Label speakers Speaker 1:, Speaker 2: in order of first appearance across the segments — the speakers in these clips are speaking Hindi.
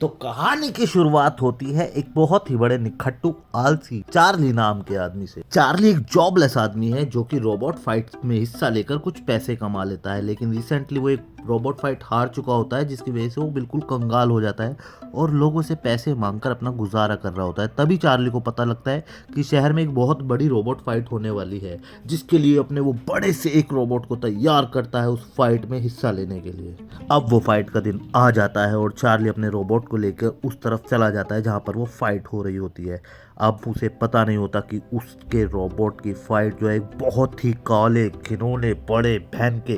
Speaker 1: तो कहानी की शुरुआत होती है एक बहुत ही बड़े निखट्टू आलसी चार्ली नाम के आदमी से। चार्ली एक जॉबलेस आदमी है जो कि रोबोट फाइट में हिस्सा लेकर कुछ पैसे कमा लेता है, लेकिन रिसेंटली वो एक रोबोट फाइट हार चुका होता है जिसकी वजह से वो बिल्कुल कंगाल हो जाता है और लोगों से पैसे मांगकर अपना गुजारा कर रहा होता है। तभी चार्ली को पता लगता है कि शहर में एक बहुत बड़ी रोबोट फाइट होने वाली है, जिसके लिए अपने वो बड़े से एक रोबोट को तैयार करता है उस फाइट में हिस्सा लेने के लिए। अब वो फाइट का दिन आ जाता है और चार्ली अपने रोबोट को लेकर उस तरफ चला जाता है जहाँ पर वो फाइट हो रही होती है। अब उसे पता नहीं होता कि उसके रोबोट की फाइट जो है एक बहुत ही काले घिनौने बड़े भैन के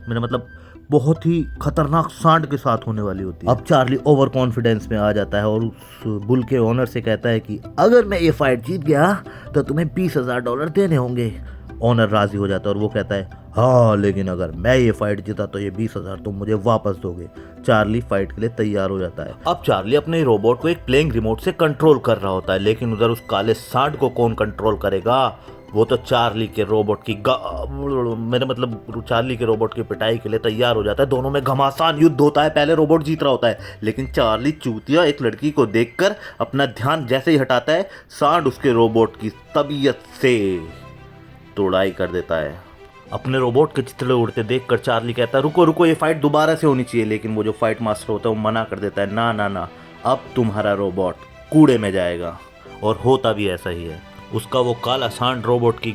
Speaker 1: मेरा मतलब बहुत ही खतरनाक सांड के साथ होने वाली होती है। अब चार्ली ओवर कॉन्फिडेंस में आ जाता है और उस बुल के ओनर से कहता है कि अगर मैं ये फाइट जीत गया तो तुम्हें $20,000 देने होंगे। ओनर राजी हो जाता है और वो कहता है हाँ, लेकिन अगर मैं ये फाइट जीता तो ये 20,000 तुम मुझे वापस दोगे। चार्ली फाइट के लिए तैयार हो जाता है। अब चार्ली अपने रोबोट को एक प्लेइंग रिमोट से कंट्रोल कर रहा होता है, लेकिन उधर उस काले सांड को कौन कंट्रोल करेगा? वो तो चार्ली के रोबोट की चार्ली के रोबोट की पिटाई के लिए तैयार हो जाता है। दोनों में घमासान युद्ध होता है। पहले रोबोट जीत रहा होता है, लेकिन चार्ली चूतिया एक लड़की को देखकर अपना ध्यान जैसे ही हटाता है, सांड उसके रोबोट की तबीयत से तोड़ाई कर देता है। अपने रोबोट के चितड़े उड़ते देखकर चार्ली कहता है रुको रुको, ये फाइट दोबारा से होनी चाहिए, लेकिन वो जो फाइट मास्टर होता है वो मना कर देता है, ना ना ना, अब तुम्हारा रोबोट कूड़े में जाएगा। और होता भी ऐसा ही है। उसका वो काला सांड रोबोट की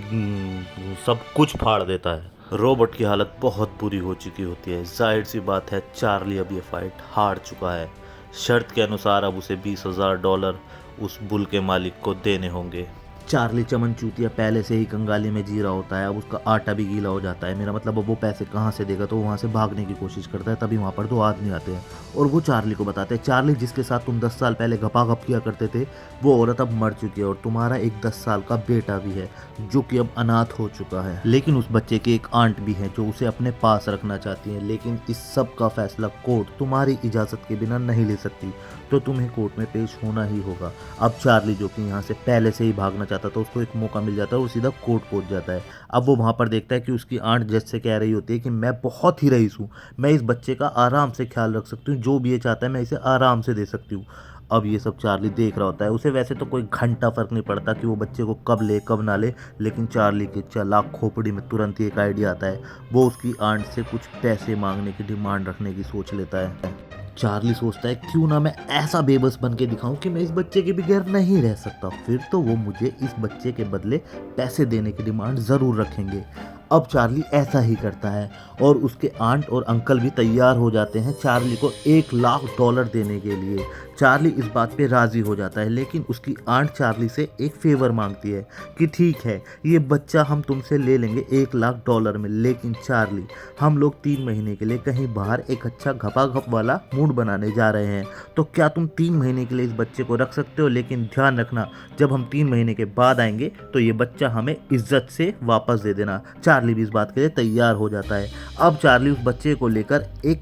Speaker 1: सब कुछ फाड़ देता है। रोबोट की हालत बहुत बुरी हो चुकी होती है। जाहिर सी बात है चार्ली अब ये फाइट हार चुका है। शर्त के अनुसार अब उसे $20,000 उस बुल के मालिक को देने होंगे। चार्ली चमन चूतिया पहले से ही कंगाली में जी रहा होता है। अब उसका आटा भी गीला हो जाता है। मेरा मतलब अब वो पैसे कहाँ से देगा, तो वहाँ से भागने की कोशिश करता है। तभी वहाँ पर दो आदमी आते हैं और वो चार्ली को बताते हैं चार्ली जिसके साथ तुम 10 साल पहले गपागप किया करते थे, वो औरत अब मर चुकी है और तुम्हारा एक 10 साल का बेटा भी है जो कि अब अनाथ हो चुका है। लेकिन उस बच्चे की एक आंट भी है जो उसे अपने पास रखना चाहती है, लेकिन इस सब का फैसला कोर्ट तुम्हारी इजाज़त के बिना नहीं ले सकती, तो तुम्हें कोर्ट में पेश होना ही होगा। अब चार्ली जो कि यहाँ से पहले से ही भागना चाहता था, उसको एक मौका मिल जाता है और सीधा कोर्ट पहुँच जाता है। अब वो वहाँ पर देखता है कि उसकी आंट जज से कह रही होती है कि मैं बहुत ही रईस हूँ, मैं इस बच्चे का आराम से ख्याल रख सकती हूँ, जो भी ये चाहता है मैं इसे आराम से दे सकती हूँ। अब ये सब चार्ली देख रहा होता है। उसे वैसे तो कोई घंटा फर्क नहीं पड़ता कि वो बच्चे को कब ले कब ना ले, लेकिन चार्ली के चालाक खोपड़ी में तुरंत ही एक आइडिया आता है। वो उसकी आंट से कुछ पैसे मांगने की डिमांड रखने की सोच लेता है। चार्ली सोचता है क्यों ना मैं ऐसा बेबस बन के दिखाऊं कि मैं इस बच्चे के बगैर नहीं रह सकता, फिर तो वो मुझे इस बच्चे के बदले पैसे देने की डिमांड ज़रूर रखेंगे। अब चार्ली ऐसा ही करता है और उसके आंट और अंकल भी तैयार हो जाते हैं चार्ली को $1,00,000 देने के लिए। चार्ली इस बात पे राज़ी हो जाता है, लेकिन उसकी आंट चार्ली से एक फेवर मांगती है कि ठीक है ये बच्चा हम तुमसे ले लेंगे $1,00,000 में, लेकिन चार्ली हम लोग 3 महीने के लिए कहीं बाहर एक अच्छा घपाघप वाला मूड बनाने जा रहे हैं, तो क्या तुम 3 महीने के लिए इस बच्चे को रख सकते हो? लेकिन ध्यान रखना जब हम 3 महीने के बाद आएंगे तो ये बच्चा हमें इज्जत से वापस दे देना। चार्ली भी इस बात के लिए तैयार हो जाता है। अब चार्ली उस बच्चे को लेकर एक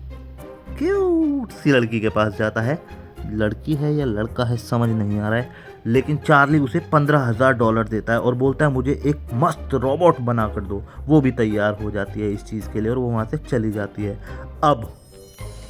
Speaker 1: क्यूट सी लड़की के पास जाता है। लड़की है या लड़का है समझ नहीं आ रहा है, लेकिन चार्ली उसे $15,000 देता है और बोलता है मुझे एक मस्त रोबोट बना कर दो। वो भी तैयार हो जाती है इस चीज़ के लिए और वो वहाँ से चली जाती है। अब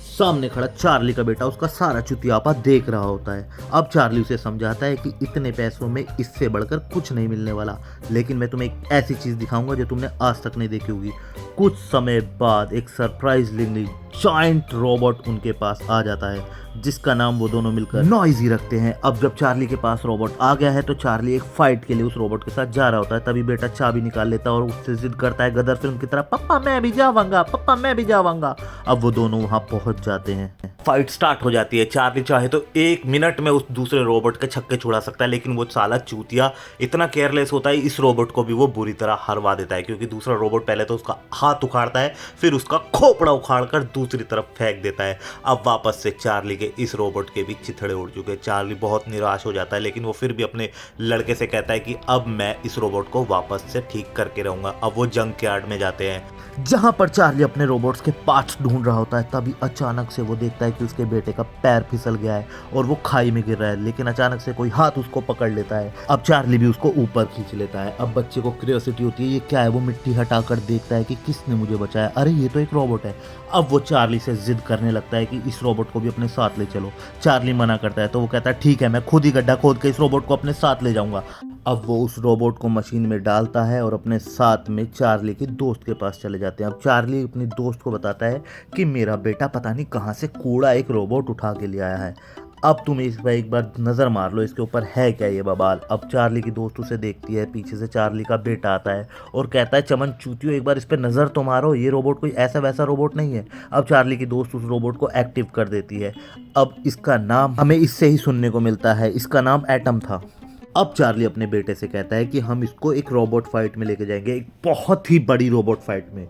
Speaker 1: सामने खड़ा चार्ली का बेटा उसका सारा चुतियापा देख रहा होता है। अब चार्ली उसे समझाता है कि इतने पैसों में इससे बढ़कर कुछ नहीं मिलने वाला, लेकिन मैं तुम्हें एक ऐसी चीज़ दिखाऊंगा जो तुमने आज तक नहीं देखी होगी। कुछ समय बाद एक सरप्राइजिंगली जायंट रोबोट उनके पास आ जाता है, जिसका नाम वो दोनों मिलकर नॉइजी रखते हैं। अब जब चार्ली के पास रोबोट आ गया है तो चार्ली एक फाइट के लिए उस रोबोट के साथ जा रहा होता है। तभी बेटा चाबी निकाल लेता है और उससे जिद करता है गदर फिल्म की तरह, पप्पा मैं भी जाऊंगा, पप्पा मैं भी जाऊंगा। अब वो दोनों वहां पहुंच जाते हैं। फाइट स्टार्ट हो जाती है। चार्ली चाहे तो 1 मिनट में उस दूसरे रोबोट के छक्के छुड़ा सकता है, लेकिन वो साला चूतिया इतना केयरलेस होता है, इस रोबोट को भी वो बुरी तरह हरवा देता है, क्योंकि दूसरा रोबोट पहले तो उसका हाथ उखाड़ता है, फिर उसका खोपड़ा उखाड़कर दूसरी तरफ फेंक देता है। अब वापस से चार्ली के इस रोबोट के भी चिथड़े उड़ चुके हैं। चार्ली बहुत निराश हो जाता है, लेकिन वो फिर भी अपने लड़के से कहता है कि अब मैं इस रोबोट को वापस से ठीक करके रहूंगा। अब वो जंक यार्ड में जाते हैं, जहां पर चार्ली अपने रोबोट्स के पार्ट्स ढूंढ रहा होता है। तभी अचानक से वो देखता है कि उसके बेटे का पैर फिसल गया है और वो खाई में गिर रहा है, लेकिन अचानक से कोई हाथ उसको पकड़ लेता है। अब चार्ली भी उसको ऊपर खींच लेता है। अब बच्चे को क्यूरियोसिटी होती है ये क्या है, वो मिट्टी हटाकर देखता है कि किसने मुझे बचाया, अरे ये तो एक रोबोट है। अब वो चार्ली से जिद करने लगता है कि इस रोबोट को भी अपने साथ ले चलो। चार्ली मना करता है तो वो कहता है ठीक है, मैं खुद ही गड्ढा खोद के इस रोबोट को अपने साथ ले जाऊंगा। अब वो उस रोबोट को मशीन में डालता है और अपने साथ में चार्ली के दोस्त के पास चले जाते हैं। अब चार्ली अपने दोस्त को बताता है कि मेरा बेटा पता नहीं कहाँ से कूड़ा एक रोबोट उठा के ले आया है, अब तुम इस पर एक बार नज़र मार लो, इसके ऊपर है क्या ये बवाल। अब चार्ली की दोस्त उसे देखती है, पीछे से चार्ली का बेटा आता है और कहता है चमन चूतियो एक बार इस पर नज़र तो मारो, ये रोबोट कोई ऐसा वैसा रोबोट नहीं है। अब चार्ली की दोस्त उस रोबोट को एक्टिव कर देती है। अब इसका नाम हमें इससे ही सुनने को मिलता है, इसका नाम एटम था। अब चार्ली अपने बेटे से कहता है कि हम इसको एक रोबोट फाइट में लेके जाएंगे, एक बहुत ही बड़ी रोबोट फाइट में।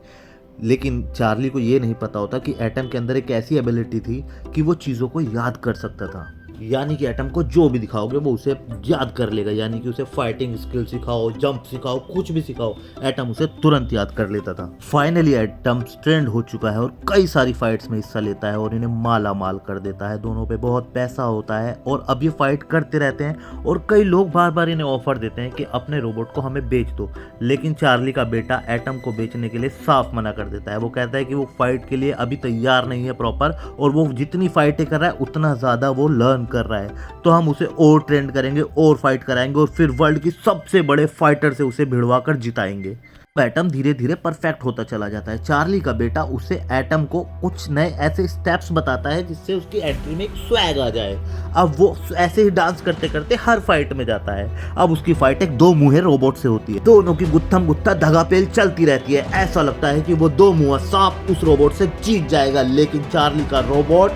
Speaker 1: लेकिन चार्ली को ये नहीं पता होता कि एटम के अंदर एक ऐसी एबिलिटी थी कि वो चीज़ों को याद कर सकता था। यानी कि एटम को जो भी दिखाओगे वो उसे याद कर लेगा, यानी कि उसे फाइटिंग स्किल सिखाओ, जंप सिखाओ, कुछ भी सिखाओ, एटम उसे तुरंत याद कर लेता था। फाइनली एटम ट्रेंड हो चुका है और कई सारी फाइट्स में हिस्सा लेता है और इन्हें माला माल कर देता है। दोनों पे बहुत पैसा होता है और अब ये फाइट करते रहते हैं और कई लोग बार बार इन्हें ऑफर देते हैं कि अपने रोबोट को हमें बेच दो। लेकिन चार्ली का बेटा एटम को बेचने के लिए साफ मना कर देता है। वो कहता है कि वो फाइट के लिए अभी तैयार नहीं है प्रॉपर, और वो जितनी फाइटें कर रहा है उतना ज़्यादा वो लर्न कर रहा है, तो हम उसे और ट्रेंड करेंगे और फाइट कराएंगे और फिर वर्ल्ड की सबसे बड़े फाइटर से उसे भिड़वा कर जिताएंगे। एटम धीरे धीरे परफेक्ट होता चला जाता है। चार्ली का बेटा उसे एटम को कुछ नए ऐसे स्टेप्स बताता है जिससे उसकी एंट्री में एक स्वैग आ जाए। अब वो ऐसे ही डांस करते करते हर फाइट में जाता है। अब उसकी फाइट एक दो मुंहे रोबोट से होती है, दोनों की गुत्थम गुत्था धगा पेल चलती रहती है। ऐसा लगता है कि वो दो मुंहा सांप उस रोबोट से जीत जाएगा, लेकिन चार्ली का रोबोट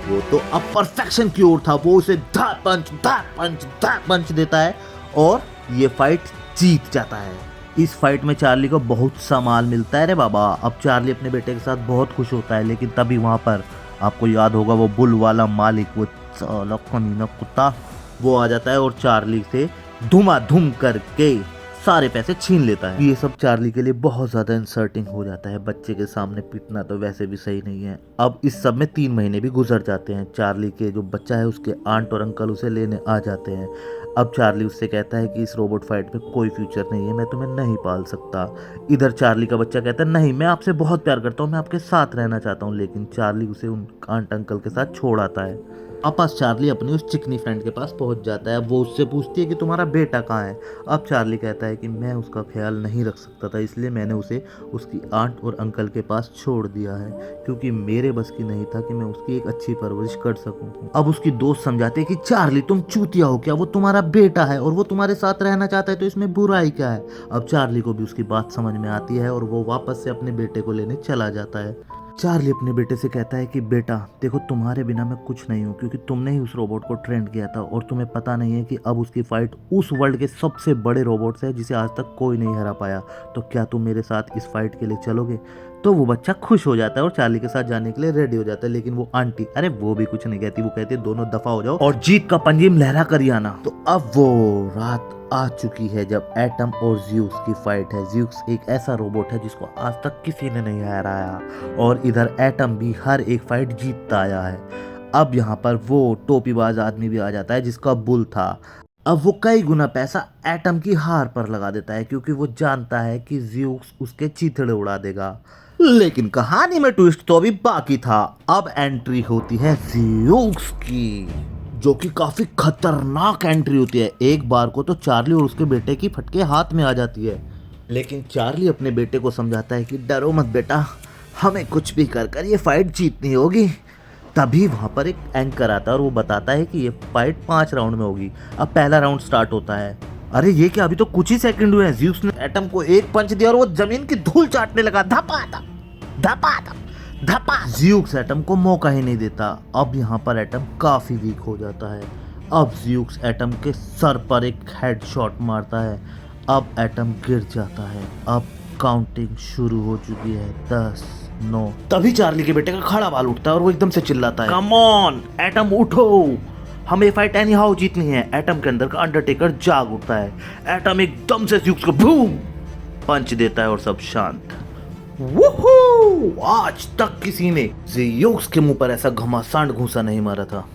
Speaker 1: वो तो अब परफेक्शन की ओर था। वो उसे धा पंच देता है और ये फाइट जीत जाता है। इस फाइट में चार्ली को बहुत सा माल मिलता है रे बाबा। अब चार्ली अपने बेटे के साथ बहुत खुश होता है, लेकिन तभी वहाँ पर आपको याद होगा वो बुल वाला मालिक, वो साला कमीना कुत्ता, वो आ जाता है और चार्ली से धुमाधुम करके सारे पैसे छीन लेता है। ये सब चार्ली के लिए बहुत ज़्यादा इंसर्टिंग हो जाता है। बच्चे के सामने पीटना तो वैसे भी सही नहीं है। अब इस सब में 3 महीने भी गुजर जाते हैं। चार्ली के जो बच्चा है उसके आंट और अंकल उसे लेने आ जाते हैं। अब चार्ली उससे कहता है कि इस रोबोट फाइट में कोई फ्यूचर नहीं है, मैं तुम्हें नहीं पाल सकता। इधर चार्ली का बच्चा कहता है नहीं, मैं आपसे बहुत प्यार करता हूँ, मैं आपके साथ रहना चाहता हूँ। लेकिन चार्ली उसे उन आंट अंकल के साथ छोड़ आता है। वापस चार्ली अपनी उस चिकनी फ्रेंड के पास पहुंच जाता है। वो उससे पूछती है कि तुम्हारा बेटा कहाँ है। अब चार्ली कहता है कि मैं उसका ख्याल नहीं रख सकता था, इसलिए मैंने उसे उसकी आंट और अंकल के पास छोड़ दिया है, क्योंकि मेरे बस की नहीं था कि मैं उसकी एक अच्छी परवरिश कर सकूं। अब उसकी दोस्त समझाते हैं कि चार्ली तुम चूतिया हो क्या, वो तुम्हारा बेटा है और वो तुम्हारे साथ रहना चाहता है, तो इसमें बुराई क्या है। अब चार्ली को भी उसकी बात समझ में आती है और वो वापस से अपने बेटे को लेने चला जाता है। चार्ली अपने बेटे से कहता है कि बेटा देखो, तुम्हारे बिना मैं कुछ नहीं हूँ, क्योंकि तुमने ही उस रोबोट को ट्रेंड किया था और तुम्हें पता नहीं है कि अब उसकी फाइट उस वर्ल्ड के सबसे बड़े रोबोट से है जिसे आज तक कोई नहीं हरा पाया। तो क्या तुम मेरे साथ इस फाइट के लिए चलोगे। तो वो बच्चा खुश हो जाता है और चार्ली के साथ जाने के लिए रेडी हो जाता है। लेकिन वो आंटी अरे वो भी कुछ नहीं कहती, वो कहती है दोनों दफा हो जाओ और जीत का पंजीम लहरा कर ही आना। तो अब वो रात आ चुकी है जब एटम और ज़्यूस की फाइट है। ज़्यूस एक ऐसा रोबोट है जिसको आज तक किसी ने नहीं हराया और इधर एटम भी हर एक फाइट जीतता आया है। अब यहाँ पर वो टोपीबाज आदमी भी आ जाता है जिसका बुल था। अब वो कई गुना पैसा एटम की हार पर लगा देता है, क्योंकि वो जानता है कि ज़्यूस उसके चीथड़े उड़ा देगा। लेकिन कहानी में ट्विस्ट तो अभी बाकी था। अब एंट्री होती है ज़्यूस की, जो कि काफी खतरनाक एंट्री होती है। एक बार को तो चार्ली और उसके बेटे की फटके हाथ में आ जाती है, लेकिन चार्ली अपने बेटे को समझाता है कि डरो मत बेटा, हमें कुछ भी कर कर ये फाइट जीतनी होगी। तभी वहाँ पर एक एंकर आता है और वो बताता है कि ये फाइट 5 राउंड में होगी। अब पहला राउंड स्टार्ट होता है। अरे ये क्या, अभी तो कुछ ही सेकंड हुए हैं। ज़्यूस ने एटम को एक पंच दिया और वो जमीन की धूल चाटने लगा, धपा। ज़्यूस एटम को मौका ही नहीं देता। अब यहाँ पर एटम काफी वीक हो जाता है। अब ज़्यूस एटम के सर पर एक हेडशॉट मारता है। अब एटम गिर जाता है। अब काउंटिंग शुरू हो चुकी है, 10, 9। तभी चार्ली के बेटे का खड़ा बाल उठता है और वो एकदम से चिल्लाता है, कम ऑन एटम उठो, हमें फाइट एनी हाउ जीतनी है। एटम के अंदर का अंडरटेकर जाग उठता है। एटम एकदम से ज़्यूस को बूम पंच देता है और सब शांत। वूहू! आज तक किसी ने ज़्यूस के मुंह पर ऐसा घमासान घूसा नहीं मारा था।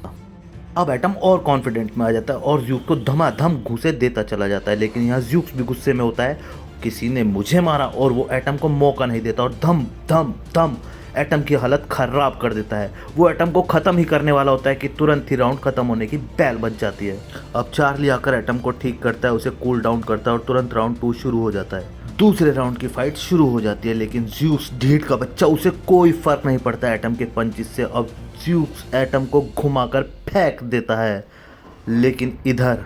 Speaker 1: अब एटम और कॉन्फिडेंट में आ जाता है और ज़्यूस को धमाधम घूसे देता चला जाता है। लेकिन यहाँ ज़्यूस भी गुस्से में होता है, किसी ने मुझे मारा, और वो एटम को मौका नहीं देता और धम धम धम एटम की हालत खराब कर देता है। वो एटम को ख़त्म ही करने वाला होता है कि तुरंत ही राउंड ख़त्म होने की बेल बज जाती है। अब चार्ली आकर एटम को ठीक करता है, उसे कूल डाउन करता है और तुरंत राउंड 2 शुरू हो जाता है। दूसरे राउंड की फाइट शुरू हो जाती है, लेकिन ज़्यूस ढीठ का बच्चा, उसे कोई फर्क नहीं पड़ता एटम के पंचिस से। अब ज़्यूस एटम को घुमाकर फेंक देता है, लेकिन इधर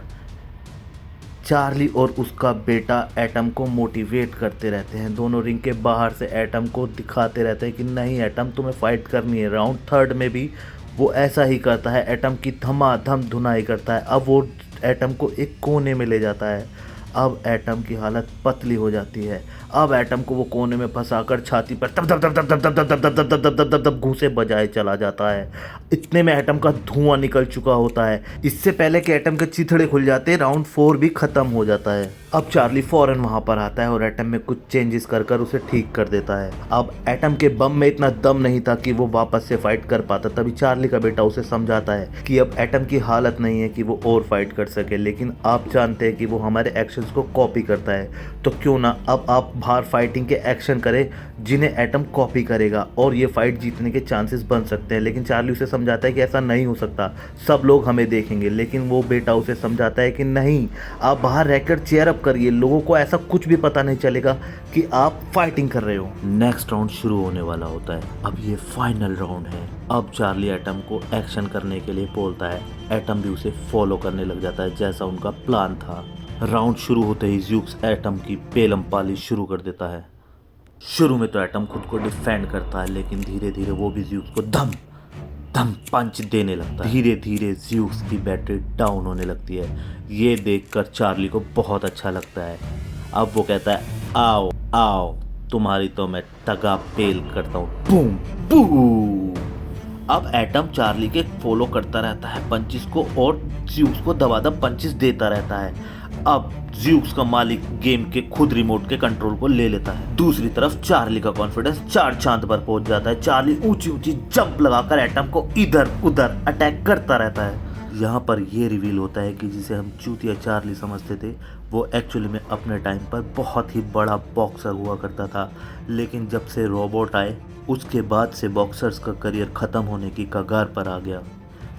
Speaker 1: चार्ली और उसका बेटा एटम को मोटिवेट करते रहते हैं। दोनों रिंग के बाहर से एटम को दिखाते रहते हैं कि नहीं एटम, तुम्हें फाइट करनी है। राउंड 3 में भी वो ऐसा ही करता है, एटम की धमाधम धुनाई करता है। अब वो एटम को एक कोने में ले जाता है। अब एटम की हालत पतली हो जाती है। अब एटम को वो कोने में फंसाकर छाती पर तब तब तब तब तब तब तब तब तब तब तब तब तब घूंसे बजाए चला जाता है। इतने में एटम का धुआं निकल चुका होता है। इससे पहले कि एटम के चिथड़े खुल जाते, राउंड 4 भी खत्म हो जाता है। अब चार्ली फौरन वहां पर आता है और एटम में कुछ चेंजेस कर कर उसे ठीक कर देता है। अब एटम के बम में इतना दम नहीं था कि वो वापस से फाइट कर पाता। तभी चार्ली का बेटा उसे समझाता है कि अब एटम की हालत नहीं है कि वो और फाइट कर सके, लेकिन आप जानते हैं कि वो हमारे एक्शंस को कॉपी करता है, तो क्यों ना अब आप बाहर फाइटिंग के एक्शन करें जिन्हें एटम कॉपी करेगा और ये फाइट जीतने के चांसेस बन सकते हैं। लेकिन चार्ली उसे समझाता है कि ऐसा नहीं हो सकता, सब लोग हमें देखेंगे। लेकिन वो बेटा उसे समझाता है कि नहीं, आप बाहर रहकर चेयर अप करिए, लोगों को ऐसा कुछ भी पता नहीं चलेगा कि आप फाइटिंग कर रहे हो। नेक्स्ट राउंड शुरू होने वाला होता है। अब ये फाइनल राउंड है। अब चार्ली एटम को एक्शन करने के लिए बोलता है। एटम भी उसे फॉलो करने लग जाता है जैसा उनका प्लान था। राउंड शुरू होते ही ज़्यूस एटम की पेलम पाली शुरू कर देता है। शुरू में तो एटम खुद को डिफेंड करता है, लेकिन धीरे धीरे वो भी ज़्यूस को धम धम पंच देने लगता है। धीरे धीरे ज़्यूस की बैटरी डाउन होने लगती है। ये देखकर चार्ली को बहुत अच्छा लगता है। अब वो कहता है आओ आओ, तुम्हारी तो मैं तगा पेल करता हूँ। Boom boom. अब एटम चार्ली के फॉलो करता रहता है पंचिस को और ज़्यूस को दबादब पंचिस देता रहता है। अब ज़्यूस का मालिक गेम के खुद रिमोट के कंट्रोल को ले लेता है। दूसरी तरफ चार्ली का कॉन्फिडेंस 4 चांद पर पहुंच जाता है। चार्ली ऊंची ऊंची जंप लगाकर एटम को इधर उधर अटैक करता रहता है। यहाँ पर यह रिवील होता है कि जिसे हम चूतिया चार्ली समझते थे, वो एक्चुअली में अपने टाइम पर बहुत ही बड़ा बॉक्सर हुआ करता था। लेकिन जब से रोबोट आए, उसके बाद से बॉक्सर्स का करियर ख़त्म होने की कगार पर आ गया।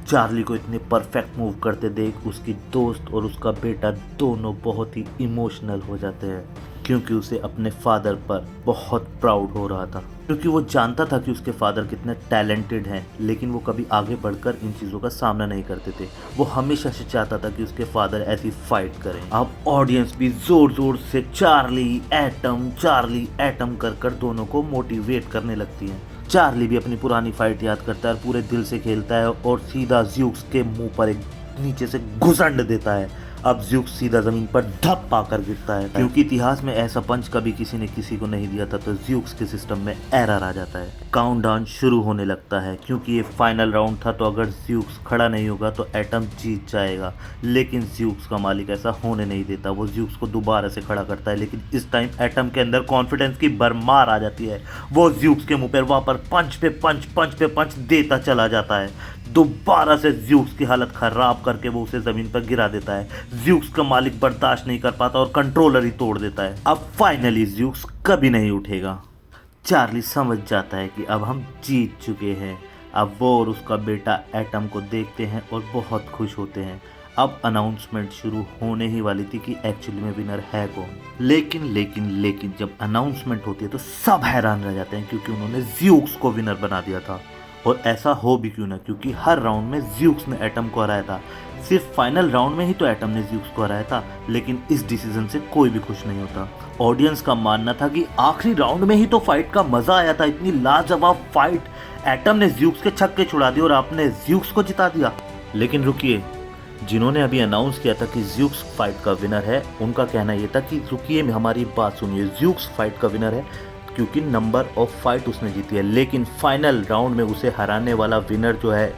Speaker 1: चार्ली को इतने परफेक्ट मूव करते देख उसकी दोस्त और उसका बेटा दोनों बहुत ही इमोशनल हो जाते हैं, क्योंकि उसे अपने फादर पर बहुत प्राउड हो रहा था। क्योंकि वो जानता था कि उसके फादर कितने टैलेंटेड हैं, लेकिन वो कभी आगे बढ़कर इन चीज़ों का सामना नहीं करते थे। वो हमेशा से चाहता था कि उसके फादर ऐसी फाइट करें। अब ऑडियंस भी जोर जोर से चार्ली एटम कर कर दोनों को मोटिवेट करने लगती है। चार्ली भी अपनी पुरानी फाइट याद करता है और पूरे दिल से खेलता है और सीधा ज़्यूस के मुंह पर एक नीचे से घुसंड देता है। अब ज़्यूस सीधा ज़मीन पर धप पाकर गिरता है। क्योंकि इतिहास में ऐसा पंच कभी किसी ने किसी को नहीं दिया था, तो ज़्यूस के सिस्टम में एरर आ जाता है। काउंटडाउन शुरू होने लगता है। क्योंकि ये फाइनल राउंड था, तो अगर ज़्यूस खड़ा नहीं होगा तो एटम जीत जाएगा। लेकिन ज़्यूस का मालिक ऐसा होने नहीं देता। वो ज़्यूस को दोबारा से खड़ा करता है, लेकिन इस टाइम एटम के अंदर कॉन्फिडेंस की भरमार आ जाती है। वो ज़्यूस के मुंह पर वहाँ पर पंच पे पंच देता चला जाता है। दोबारा से ज़्यूस की हालत खराब करके वो उसे ज़मीन पर गिरा देता है। ज़्यूस का मालिक बर्दाश्त नहीं कर पाता और कंट्रोलर ही तोड़ देता है। अब फाइनली ज़्यूस कभी नहीं उठेगा। चार्ली समझ जाता है कि अब हम जीत चुके हैं। अब वो और उसका बेटा एटम को देखते हैं और बहुत खुश होते हैं। अब अनाउंसमेंट शुरू होने ही वाली थी कि एक्चुअली में विनर है कौन। लेकिन जब अनाउंसमेंट होती है तो सब हैरान रह जाते हैं, क्योंकि उन्होंने ज़्यूस को विनर बना दिया था। और ऐसा हो भी क्यों ना, क्योंकि हर राउंड में ज़्यूस ने एटम को हराया था। सिर्फ फाइनल राउंड में ही तो एटम ने ज़्यूस को हराया था। लेकिन इस डिसीजन से कोई भी खुश नहीं होता। ऑडियंस का मानना था कि आखिरी राउंड में ही तो फाइट का मजा आया था। इतनी लाजवाब फाइट, एटम ने ज़्यूस के छक्के छुड़ा दिए और आपने ज़्यूस को जिता दिया। लेकिन रुकिए, जिन्होंने अभी अनाउंस किया था कि ज़्यूस फाइट का विनर है, उनका कहना यह था कि रुकिए, हमारी बात सुनिए, ज़्यूस फाइट का विनर है क्योंकि नंबर ऑफ फाइट उसने जीती है। लेकिन फाइनल राउंड में उसे हराने वाला विनर जो है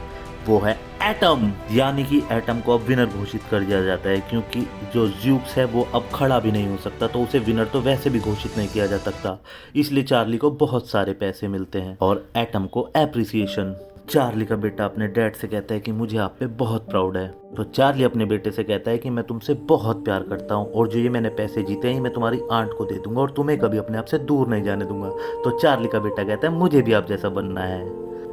Speaker 1: वो है एटम। यानी कि एटम को अब विनर घोषित कर दिया जाता है, क्योंकि जो ज़्यूस है वो अब खड़ा भी नहीं हो सकता, तो उसे विनर तो वैसे भी घोषित नहीं किया जा सकता। इसलिए चार्ली को बहुत सारे पैसे मिलते हैं और एटम को एप्रिसिएशन। चार्ली का बेटा अपने डैड से कहता है कि मुझे आप पे बहुत प्राउड है। तो चार्ली अपने बेटे से कहता है कि मैं तुमसे बहुत प्यार करता हूँ और जो ये मैंने पैसे जीते हैं मैं तुम्हारी आंट को दे दूंगा और तुम्हें कभी अपने आप से दूर नहीं जाने दूंगा। तो चार्ली का बेटा कहता है मुझे भी आप जैसा बनना है।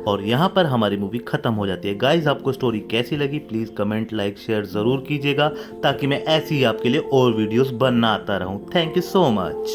Speaker 1: और यहाँ पर हमारी मूवी खत्म हो जाती है। गाइज आपको स्टोरी कैसी लगी प्लीज कमेंट लाइक शेयर जरूर कीजिएगा ताकि मैं ऐसी ही आपके लिए और वीडियोस बनाता रहूं। Thank you so much.